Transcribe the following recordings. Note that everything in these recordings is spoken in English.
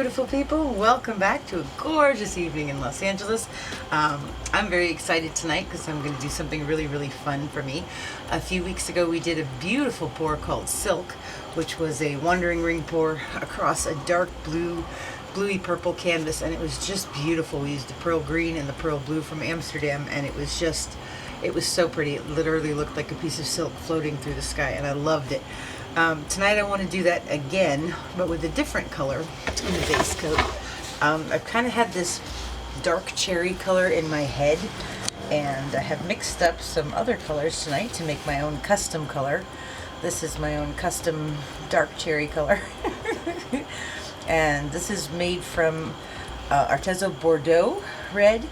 beautiful people. Welcome back to a gorgeous evening in Los Angeles. I'm very excited tonight because I'm going to do something really fun for me. A few weeks ago we did a beautiful pour called Silk, which was a wandering ring pour across a dark bluey purple canvas, and it was just beautiful. We used the pearl green and the pearl blue from Amsterdam, and it was so pretty. It literally looked like a piece of silk floating through the sky, and I loved it. Tonight I want to do that again, but with a different color in the base coat. I've kind of had this dark cherry color in my head, and I have mixed up some other colors tonight to make my own custom color. This is my own custom dark cherry color. And this is made from Arteza Bordeaux Red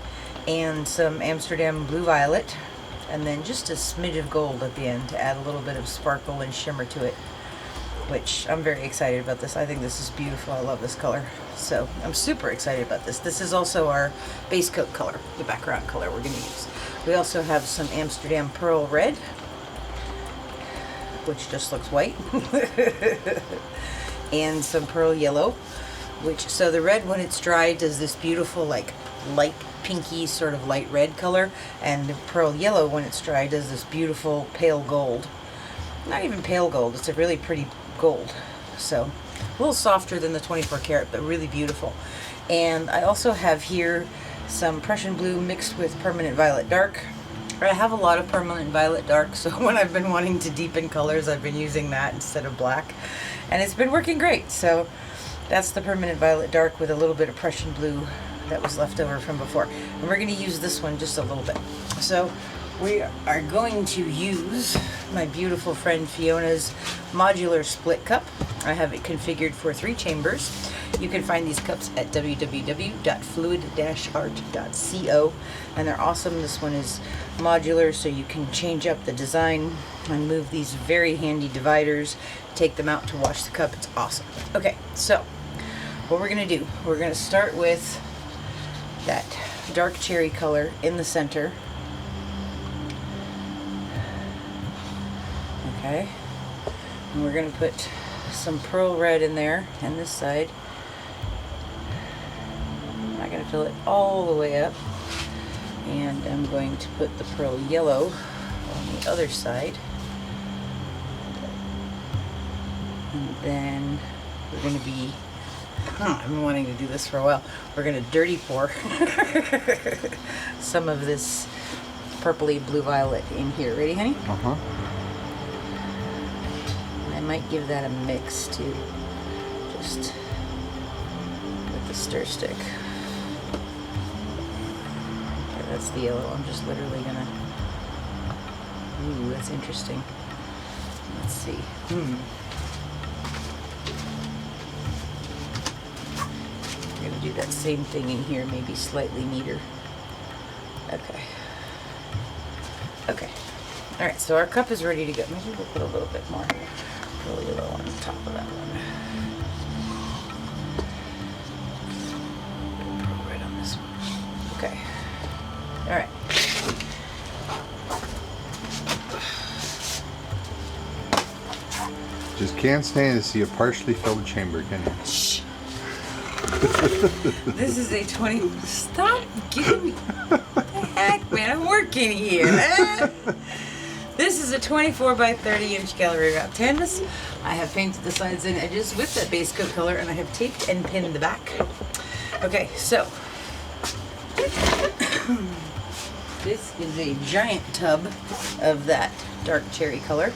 and some Amsterdam Blue Violet, and then just a smidge of gold at the end to add a little bit of sparkle and shimmer to it, which I'm very excited about this. I think this is beautiful. I love this color. So I'm super excited about this. This is also our base coat color, the background color we're going to use. We also have some Amsterdam Pearl Red, which just looks white, and some Pearl Yellow, so the red, when it's dry, does this beautiful like light pinky sort of light red color, and the Pearl Yellow, when it's dry, does this beautiful pale gold. Not even pale gold, it's a really pretty gold. So a little softer than the 24 karat, but really beautiful. And I also have here some Prussian Blue mixed with Permanent Violet Dark. I have a lot of Permanent Violet Dark, so when I've been wanting to deepen colors, I've been using that instead of black, and it's been working great. So that's the Permanent Violet Dark with a little bit of Prussian Blue that was left over from before. And we're going to use this one just a little bit. So we are going to use my beautiful friend Fiona's modular split cup. I have it configured for 3 chambers. You can find these cups at www.fluid-art.co, and they're awesome. This one is modular, so you can change up the design and move these very handy dividers, take them out to wash the cup. It's awesome. Okay, so what we're going to do, we're going to start with that dark cherry color in the center. Okay, and we're going to put some pearl red in there and this side. I'm not going to fill it all the way up, and I'm going to put the pearl yellow on the other side, and then we're going to be I've been wanting to do this for a while. We're going to dirty pour some of this purpley blue violet in here. Ready, honey? Uh-huh. I might give that a mix too, just with the stir stick. Okay, that's the yellow. I'm just literally gonna. Ooh, that's interesting. Let's see. I'm gonna do that same thing in here, maybe slightly neater. Okay. Okay. All right. So our cup is ready to go. Maybe we'll put a little bit more pearl yellow on top of that one. Pearl red on this one. Okay. All right. Just can't stand to see a partially filled chamber, can you? Shh. This is a 20. Stop giving me. What the heck, man? I'm working here. This is a 24 by 30 inch gallery wrap canvas. I have painted the sides and edges with that base coat color, and I have taped and pinned the back. Okay, so this is a giant tub of that dark cherry color,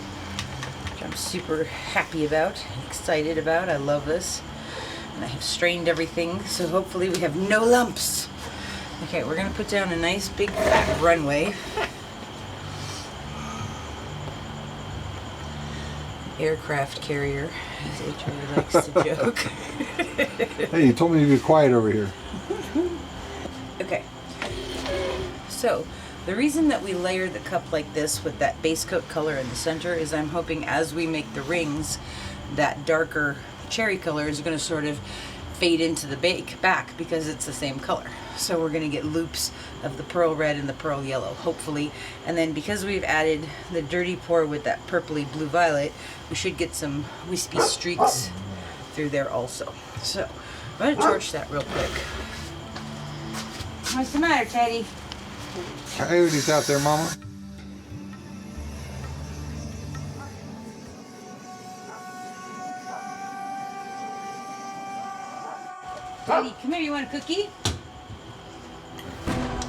which I'm super happy about and excited about. I love this. And I have strained everything, so hopefully we have no lumps. Okay, we're gonna put down a nice big fat runway. Aircraft carrier, as Adrian likes to joke. Hey, you told me to be quiet over here. Okay, so the reason that we layer the cup like this with that base coat color in the center is I'm hoping as we make the rings, that darker cherry color is going to sort of fade into the back because it's the same color. So we're going to get loops of the pearl red and the pearl yellow, hopefully. And then because we've added the dirty pour with that purpley blue violet, we should get some wispy streaks through there also. So I'm gonna torch that real quick. What's the matter, Teddy? Coyotes out there, Mama. Teddy, come here, you want a cookie?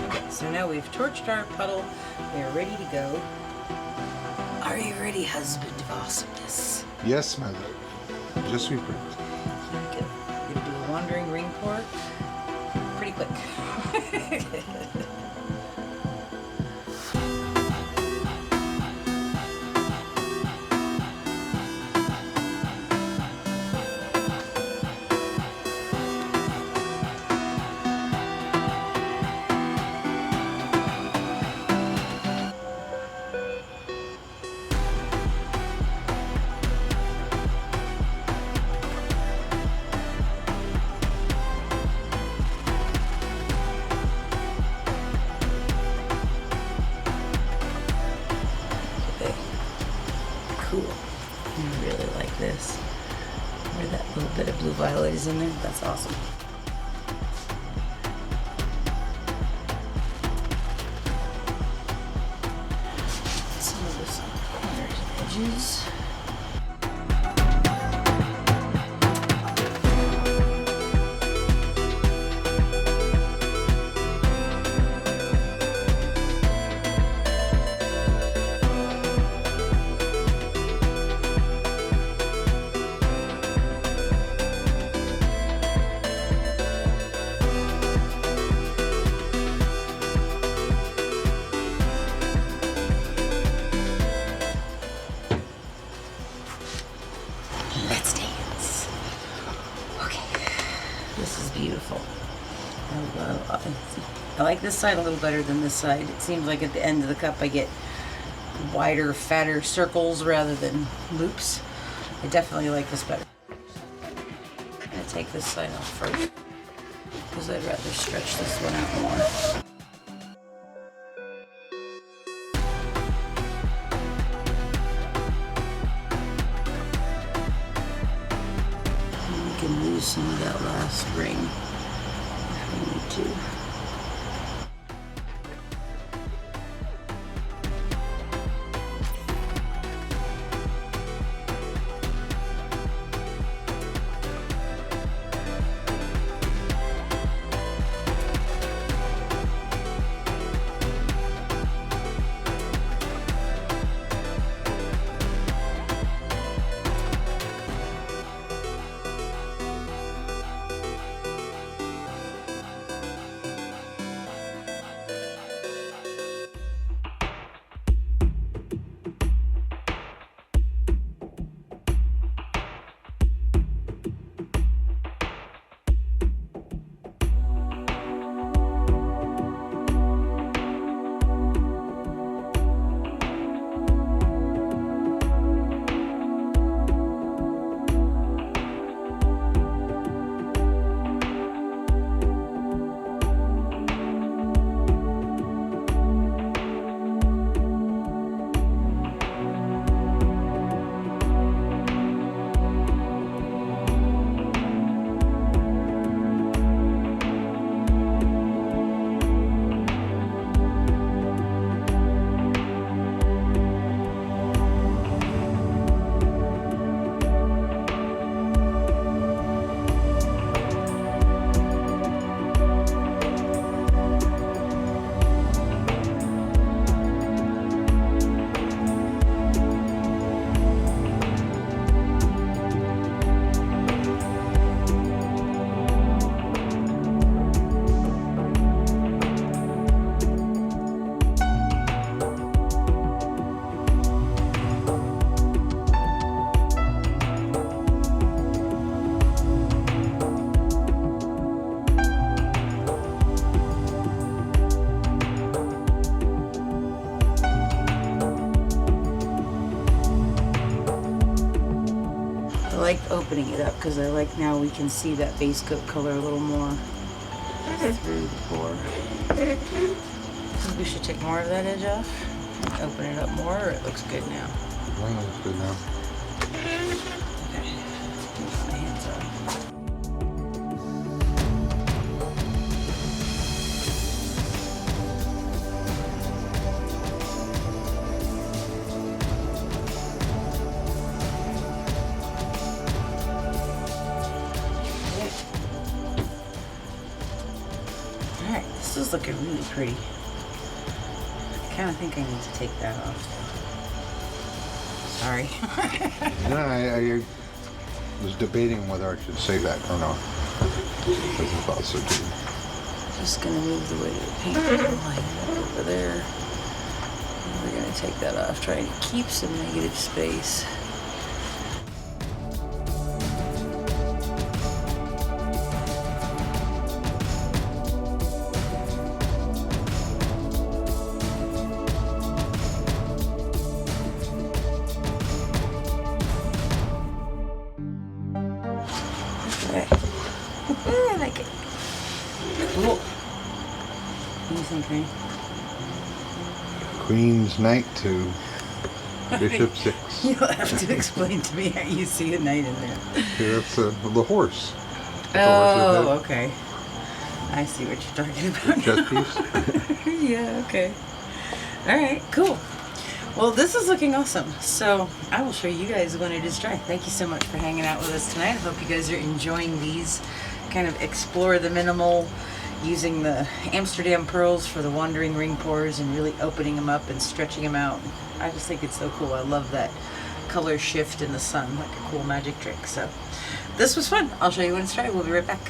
Okay, so now we've torched our puddle. We are ready to go. Are you ready, husband of awesomeness? Yes, my love. Je suis prête. Here we go. We're gonna do a wandering ring pour pretty quick. Cool. I really like this. Where that little bit of blue violet is in there. That's awesome. Some of this on the corners and edges. Let's dance. Okay, this is beautiful. I like this side a little better than this side. It seems like at the end of the cup I get wider, fatter circles rather than loops. I definitely like this better. I'm gonna take this side off first because I'd rather stretch this one out more. Lose some of that last ring if we need to. I like opening it up because I like now we can see that base coat color a little more through the pour. I think we should take more of that edge off. Open it up more, or it looks good now? I think it looks good now. Okay. Move my hands up. is looking really pretty. I kind of think I need to take that off. Sorry. No, I was debating whether I should say that or not. Because I thought so too. Just gonna move the way the paint is lined up over there. And we're gonna take that off, trying to keep some negative space. Okay. I like it. Cool. What do you think, Ray? Queen's Knight to Bishop 6. You'll have to explain to me how you see a knight in there. Okay, that's the horse. Oh, okay. I see what you're talking about. Chess piece. Yeah, okay. Alright, cool. Well, this is looking awesome. So I will show you guys when it is dry. Thank you so much for hanging out with us tonight. I hope you guys are enjoying these. Kind of explore the minimal, using the Amsterdam Pearls for the wandering ring pours and really opening them up and stretching them out. I just think it's so cool. I love that color shift in the sun, like a cool magic trick. So this was fun. I'll show you when it's dry. We'll be right back.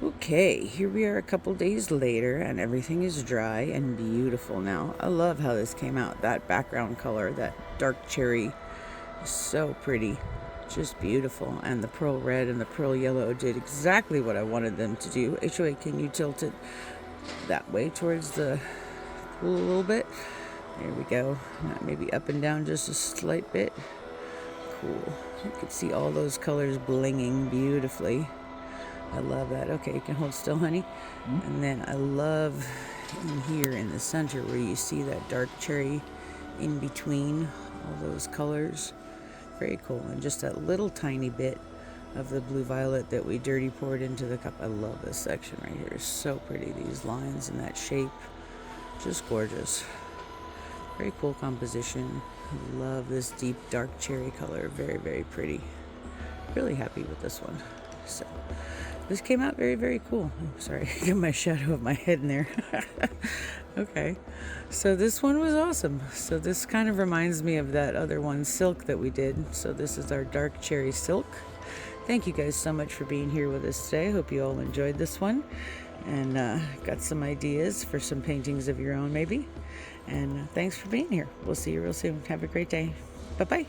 Okay, here we are a couple days later and everything is dry and beautiful now. I love how this came out. That background color, that dark cherry, is so pretty. Just beautiful. And the pearl red and the pearl yellow did exactly what I wanted them to do. HOA, can you tilt it that way towards the pool a little bit? There we go. Maybe up and down just a slight bit. Cool. You can see all those colors blinging beautifully. I love that. Okay, you can hold still, honey. And then I love in here in the center where you see that dark cherry in between all those colors. Very cool. And just that little tiny bit of the blue violet that we dirty poured into the cup. I love this section right here. It's so pretty. These lines and that shape. Just gorgeous. Very cool composition. I love this deep dark cherry color. Very, very pretty. Really happy with this one. So this came out very, very cool. Oh, sorry, I got my shadow of my head in there. Okay, so this one was awesome. So this kind of reminds me of that other one, Silk, that we did. So this is our dark cherry silk. Thank you guys so much for being here with us today. I hope you all enjoyed this one and got some ideas for some paintings of your own maybe. And thanks for being here. We'll see you real soon. Have a great day. Bye-bye.